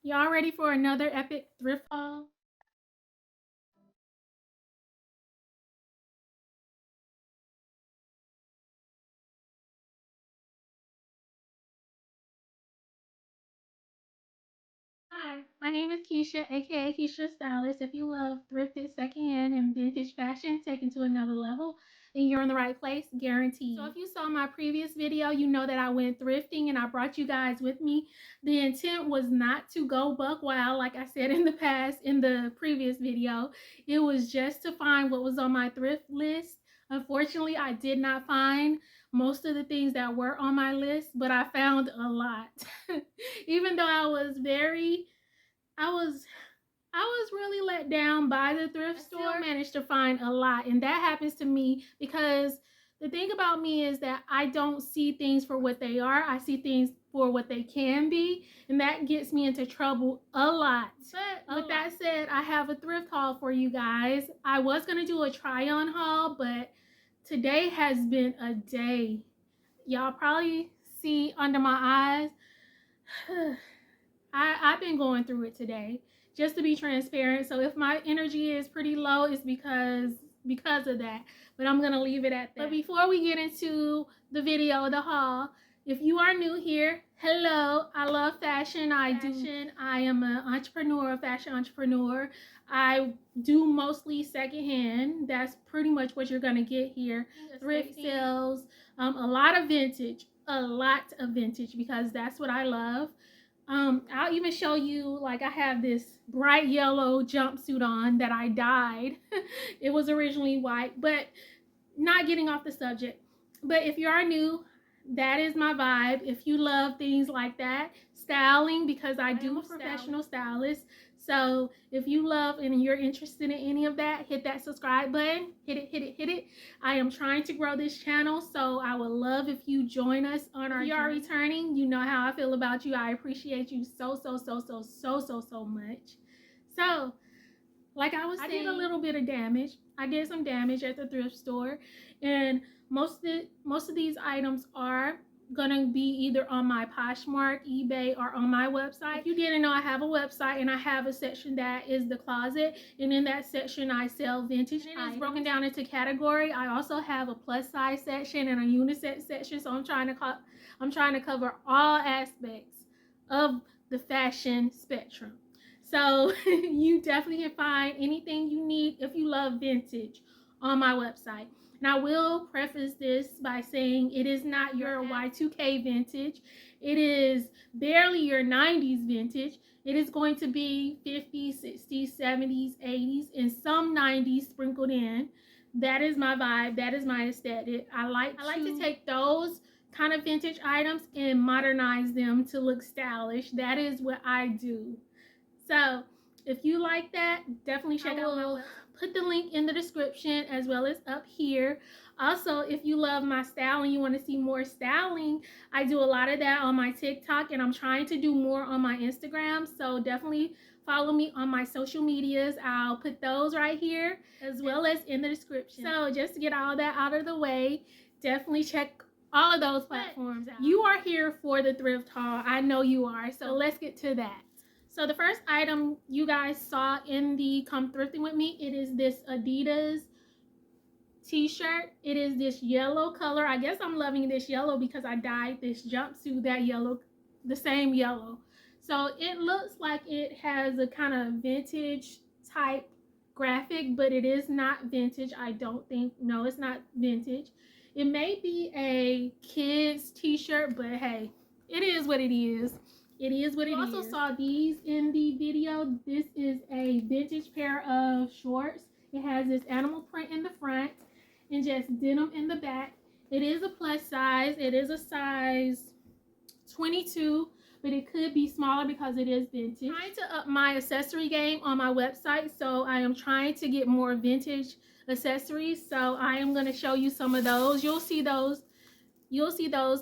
Y'all ready for another epic thrift haul? Hi, my name is Keisha, aka Keisha Stylist. If you love thrifted, secondhand, and vintage fashion taken to another level, then you're in the right place, guaranteed. So if you saw my previous video, you know that I went thrifting and I brought you guys with me. The intent was not to go buck wild, like I said in the past, in the previous video. It was just to find what was on my thrift list. Unfortunately, I did not find most of the things that were on my list, but I found a lot. Even though I was really let down by the thrift store. I still managed to find a lot, and that happens to me because the thing about me is that I don't see things for what they are. I see things for what they can be, and that gets me into trouble a lot. But with that said, I have a thrift haul for you guys. I was going to do a try-on haul, but today has been a day. Y'all probably see under my eyes. I've been going through it today, just to be transparent. So if my energy is pretty low, it's because of that. But I'm gonna leave it at that. But before we get into the video, the haul, if you are new here, hello. I love fashion. I am an entrepreneur, a fashion entrepreneur. I do mostly secondhand. That's pretty much what you're gonna get here. Thrift sales, a lot of vintage, because that's what I love. I'll even show you, like, I have this bright yellow jumpsuit on that I dyed. It was originally white, but not getting off the subject. But if you are new, that is my vibe. If you love things like that, styling, because I do a professional stylist. So if you love and you're interested in any of that, hit that subscribe button. Hit it. I am trying to grow this channel, so I would love if you join us on our journey. If you are returning, you know how I feel about you. I appreciate you so much. So, like I was saying, I did a little bit of damage. I did some damage at the thrift store, and most of these items are gonna be either on my Poshmark, eBay, or on my website. If you didn't know, I have a website and I have a section that is the closet, and in that section I sell vintage items. It's broken down into category. I also have a plus size section and a unisex section, so I'm trying to cover all aspects of the fashion spectrum. So you definitely can find anything you need if you love vintage on my website. And I will preface this by saying it is not your Y2K vintage. It is barely your 90s vintage. It is going to be 50s, 60s, 70s, 80s, and some 90s sprinkled in. That is my vibe. That is my aesthetic. I like to take those kind of vintage items and modernize them to look stylish. That is what I do. So if you like that, definitely check out my website. Put the link in the description as well as up here. Also, if you love my style and you want to see more styling, I do a lot of that on my TikTok, and I'm trying to do more on my Instagram. So definitely follow me on my social medias. I'll put those right here as well as in the description. So just to get all that out of the way, definitely check all of those platforms out. You are here for the thrift haul. I know you are. So let's get to that. So the first item you guys saw in the Come Thrifting With Me, it is this Adidas t-shirt. It is this yellow color. I guess I'm loving this yellow because I dyed this jumpsuit that yellow, the same yellow. So it looks like it has a kind of vintage type graphic, but it is not vintage. I don't think. No, it's not vintage. It may be a kid's t-shirt, but hey, it is what it is. It is what it is. You also saw these in the video. This is a vintage pair of shorts. It has this animal print in the front and just denim in the back. It is a plus size. It is a size 22, but it could be smaller because it is vintage. I'm trying to up my accessory game on my website, so I am trying to get more vintage accessories. So I am going to show you some of those. You'll see those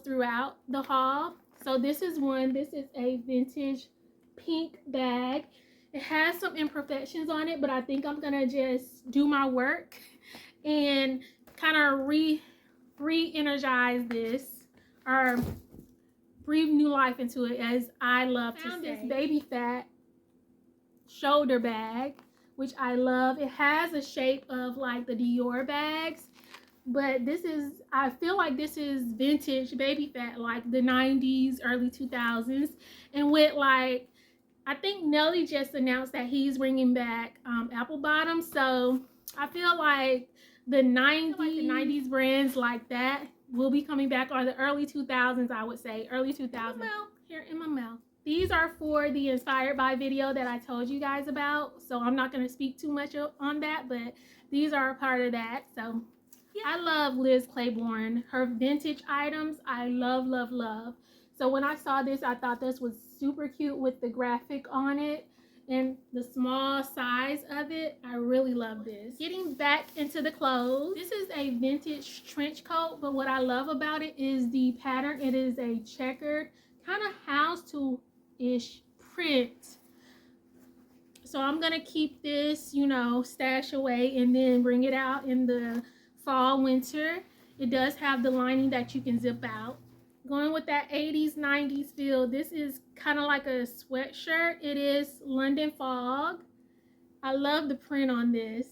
throughout the haul. So this is one. This is a vintage pink bag. It has some imperfections on it, but I think I'm gonna just do my work and kind of re-energize this, or breathe new life into it, as I love to say. This baby fat shoulder bag, which I love. It has a shape of like the Dior bags, but this is, I feel like this is vintage baby fat, like the 90s, early 2000s. And with like, I think Nelly just announced that he's bringing back apple bottoms. So I feel like the 90s brands like that will be coming back, or the early 2000s, I would say. Early 2000s. Here in my mouth. These are for the Inspired By video that I told you guys about. So I'm not going to speak too much on that, but these are a part of that. So yeah. I love Liz Claiborne. Her vintage items, I love, love, love. So when I saw this, I thought this was super cute with the graphic on it and the small size of it. I really love this. Getting back into the clothes, this is a vintage trench coat, but what I love about it is the pattern. It is a checkered kind of house-to-ish print. So I'm gonna keep this, you know, stash away and then bring it out in the fall, winter. It does have the lining that you can zip out. Going with that 80s, 90s feel, this is kind of like a sweatshirt. It is London Fog. I love the print on this.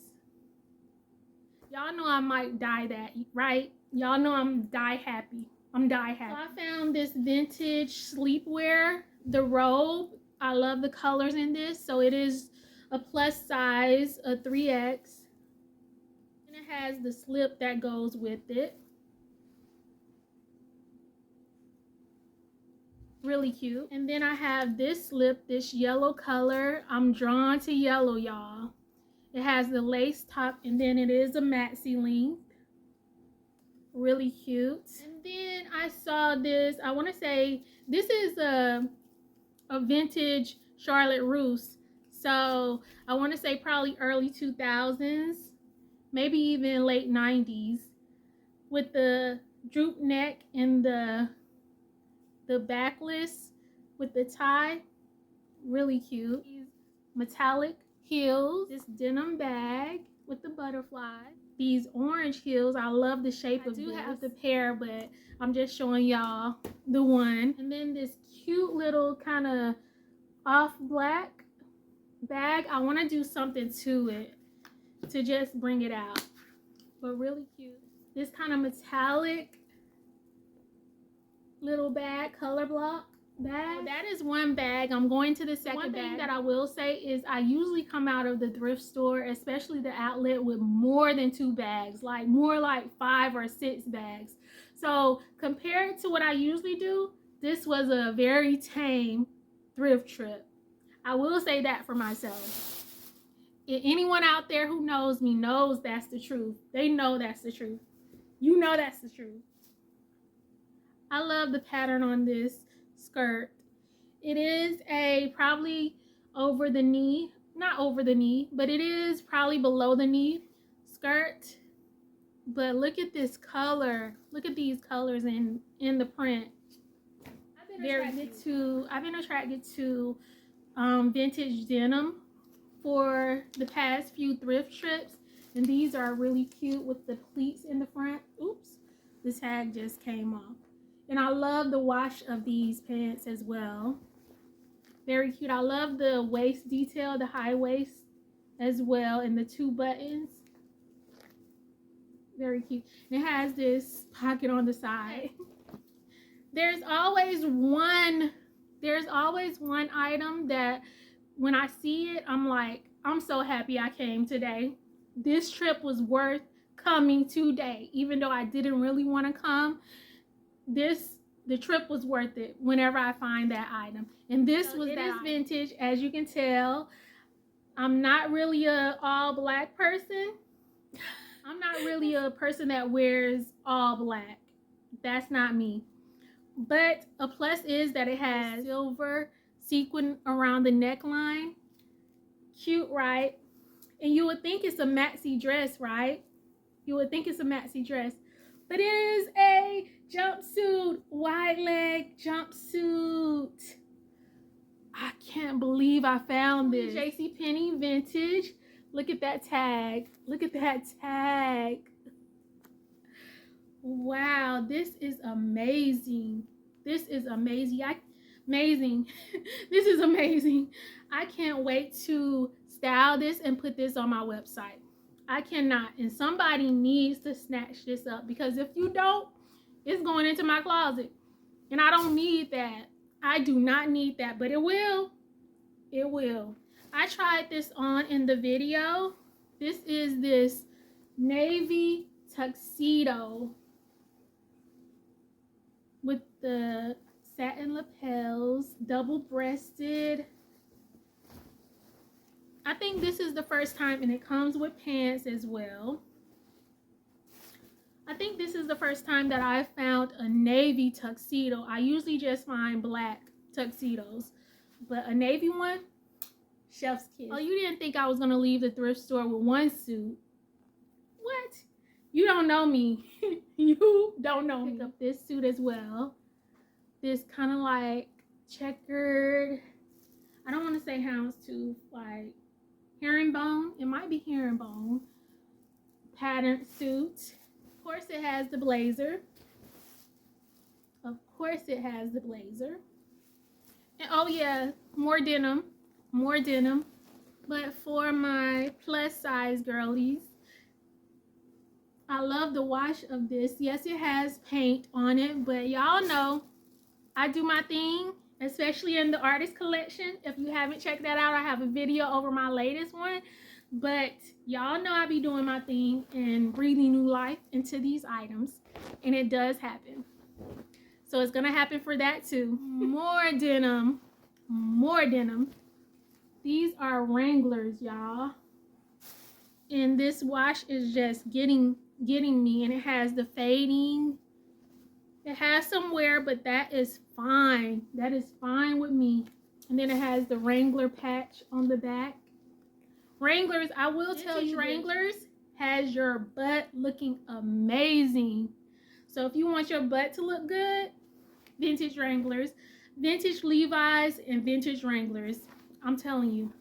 Y'all know I might dye that, right? Y'all know I'm dye happy. I'm dye happy. So I found this vintage sleepwear, the robe. I love the colors in this. So it is a plus size, a 3X. And it has the slip that goes with it. Really cute. And then I have this slip, this yellow color. I'm drawn to yellow, y'all. It has the lace top, and then it is a maxi length. Really cute. And then I saw this, I want to say this is a vintage Charlotte Russe. So I want to say probably early 2000s, maybe even late 90s, with the droop neck and the backless with the tie. Really cute. These metallic heels, this denim bag with the butterfly, these orange heels. I love the shape of this. I do have the pair, but I'm just showing y'all the one. And then this cute little kind of off black bag. I want to do something to it to just bring it out, but really cute. This kind of metallic little bag, color block bag. So that is one bag. I'm going to the second bag. One thing that I will say is I usually come out of the thrift store, especially the outlet, with more than 2 bags, like more like 5 or 6 bags. So compared to what I usually do, this was a very tame thrift trip. I will say that for myself. Anyone out there who knows me knows that's the truth. They know that's the truth. You know that's the truth. I love the pattern on this skirt. It is a probably over the knee, not over the knee, but it is probably below the knee skirt. But look at this color. Look at these colors in the print. I've been attracted to vintage denim for the past few thrift trips, and these are really cute with the pleats in the front. Oops, the tag just came off. And I love the wash of these pants as well. Very cute. I love the waist detail, the high waist as well, and the 2 buttons. Very cute. And it has this pocket on the side. There's always one item that when I see it, I'm like, I'm so happy I came today. This trip was worth coming today, even though I didn't really want to come. The trip was worth it whenever I find that item. And this was that. It is vintage, as you can tell. I'm not really a all black person. I'm not really a person that wears all black. That's not me. But a plus is that it has silver sequin around the neckline. Cute, right? And you would think it's a maxi dress, right? You would think it's a maxi dress. But it is a jumpsuit, wide leg jumpsuit. I can't believe I found this. JCPenney vintage. Look at that tag. Look at that tag. Wow, this is amazing. This is amazing. Amazing. This is amazing. I can't wait to style this and put this on my website. I cannot. And somebody needs to snatch this up, because if you don't, it's going into my closet. And I don't need that. I do not need that, but it will. It will. I tried this on in the video. This is this navy tuxedo with the satin lapels, double-breasted. I think this is the first time, and it comes with pants as well. I think this is the first time that I found a navy tuxedo. I usually just find black tuxedos, but a navy one, chef's kiss. Oh, you didn't think I was gonna leave the thrift store with one suit? What? You don't know me. You don't know me. Pick up this suit as well. This kind of like checkered, I don't want to say houndstooth, like herringbone. It might be herringbone patterned suit. Of course it has the blazer. Of course it has the blazer. And oh yeah, more denim. More denim. But for my plus size girlies, I love the wash of this. Yes, it has paint on it, but y'all know I do my thing, especially in the artist collection. If you haven't checked that out, I have a video over my latest one. But y'all know I be doing my thing and breathing new life into these items, and it does happen. So it's gonna happen for that too. More denim. More denim. These are Wranglers, y'all. And this wash is just getting me, and it has the fading. It has some wear, but that is fine. That is fine with me. And then it has the Wrangler patch on the back. Wranglers, I will tell you, Wranglers has your butt looking amazing. So if you want your butt to look good, vintage Wranglers, vintage Levi's, and vintage Wranglers. I'm telling you.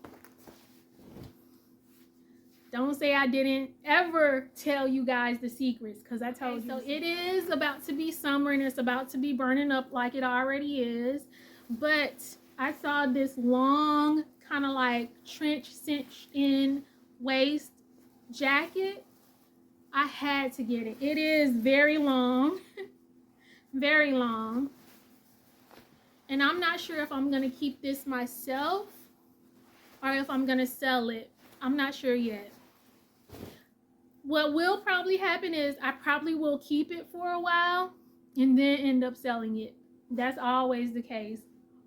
Don't say I didn't ever tell you guys the secrets, because I told you. So it is about to be summer, and it's about to be burning up like it already is. But I saw this long, kind of like trench cinch in waist jacket. I had to get it. It is very long. Very long. And I'm not sure if I'm going to keep this myself or if I'm going to sell it. I'm not sure yet. What will probably happen is I probably will keep it for a while and then end up selling it. That's always the case.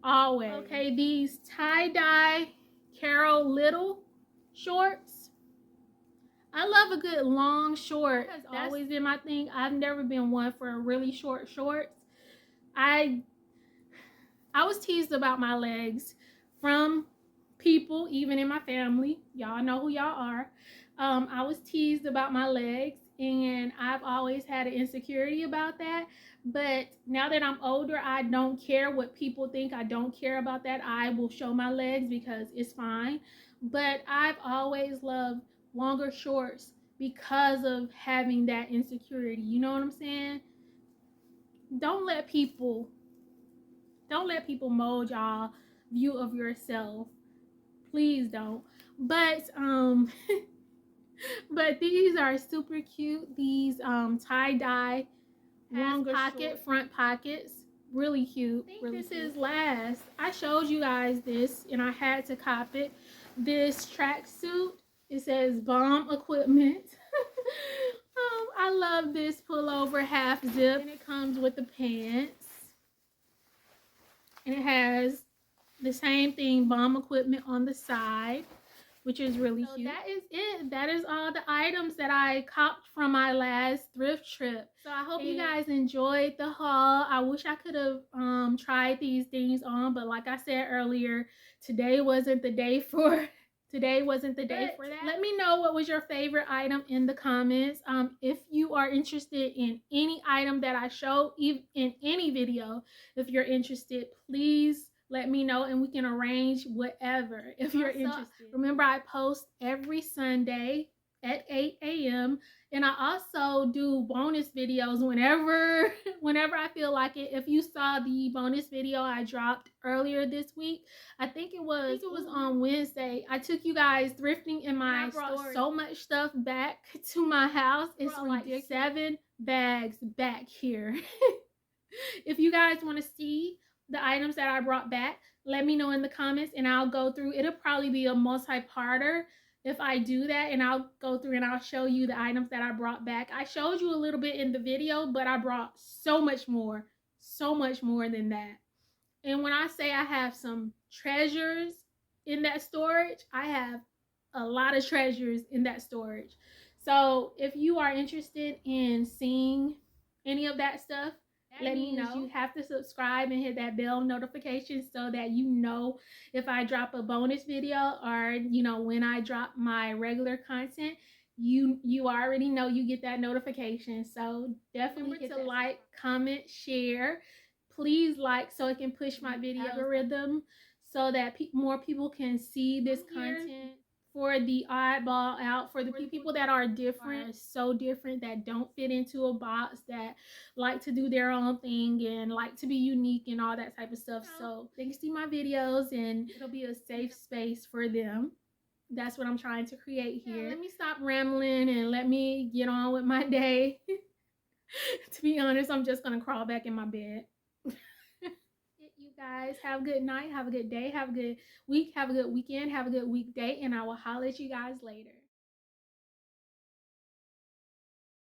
Always. Okay, these tie-dye Carol Little shorts. I love a good long short. That's always been my thing. I've never been one for really short shorts. I was teased about my legs from people, even in my family. Y'all know who y'all are. I was teased about my legs, and I've always had an insecurity about that. But now that I'm older, I don't care what people think. I don't care about that. I will show my legs because it's fine. But I've always loved longer shorts because of having that insecurity. You know what I'm saying? Don't let people mold y'all view of yourself. Please don't. But but these are super cute. These tie-dye longer pocket, front pockets, really cute. I think really this is last. I showed you guys this and I had to cop it. This tracksuit, it says Bomb Equipment. I love this pullover half zip, and it comes with the pants, and it has the same thing, Bomb Equipment, on the side, which is really cute. That is it. That is all the items that I copped from my last thrift trip. So I hope you guys enjoyed the haul. I wish I could have tried these things on, but like I said earlier, today wasn't the day for that. Let me know what was your favorite item in the comments. If you are interested in any item that I show in any video, if you're interested, please let me know and we can arrange whatever if you're interested. Remember, I post every Sunday. at 8 a.m. And I also do bonus videos whenever I feel like it. If you saw the bonus video I dropped earlier this week, I think it was on Wednesday. I took you guys thrifting in my store. I brought so much stuff back to my house. It's like 7 bags back here. If you guys want to see the items that I brought back, let me know in the comments and I'll go through. It'll probably be a multi-parter if I do that, and I'll go through and I'll show you the items that I brought back. I showed you a little bit in the video, but I brought so much more than that. And when I say I have some treasures in that storage, I have a lot of treasures in that storage. So if you are interested in seeing any of that stuff, let me know. You have to subscribe and hit that bell notification so that you know if I drop a bonus video or, you know, when I drop my regular content. You already know, you get that notification. So definitely hit to like, comment, share. Please like so it can push my video algorithm so that more people can see this content. For the oddball out, for the people that are different, so different, that don't fit into a box, that like to do their own thing and like to be unique and all that type of stuff. So they can see my videos and it'll be a safe space for them. That's what I'm trying to create here. Yeah, let me stop rambling and let me get on with my day. To be honest, I'm just gonna crawl back in my bed. You guys have a good night, have a good day, have a good week, have a good weekend, have a good weekday, and I will holler at you guys later.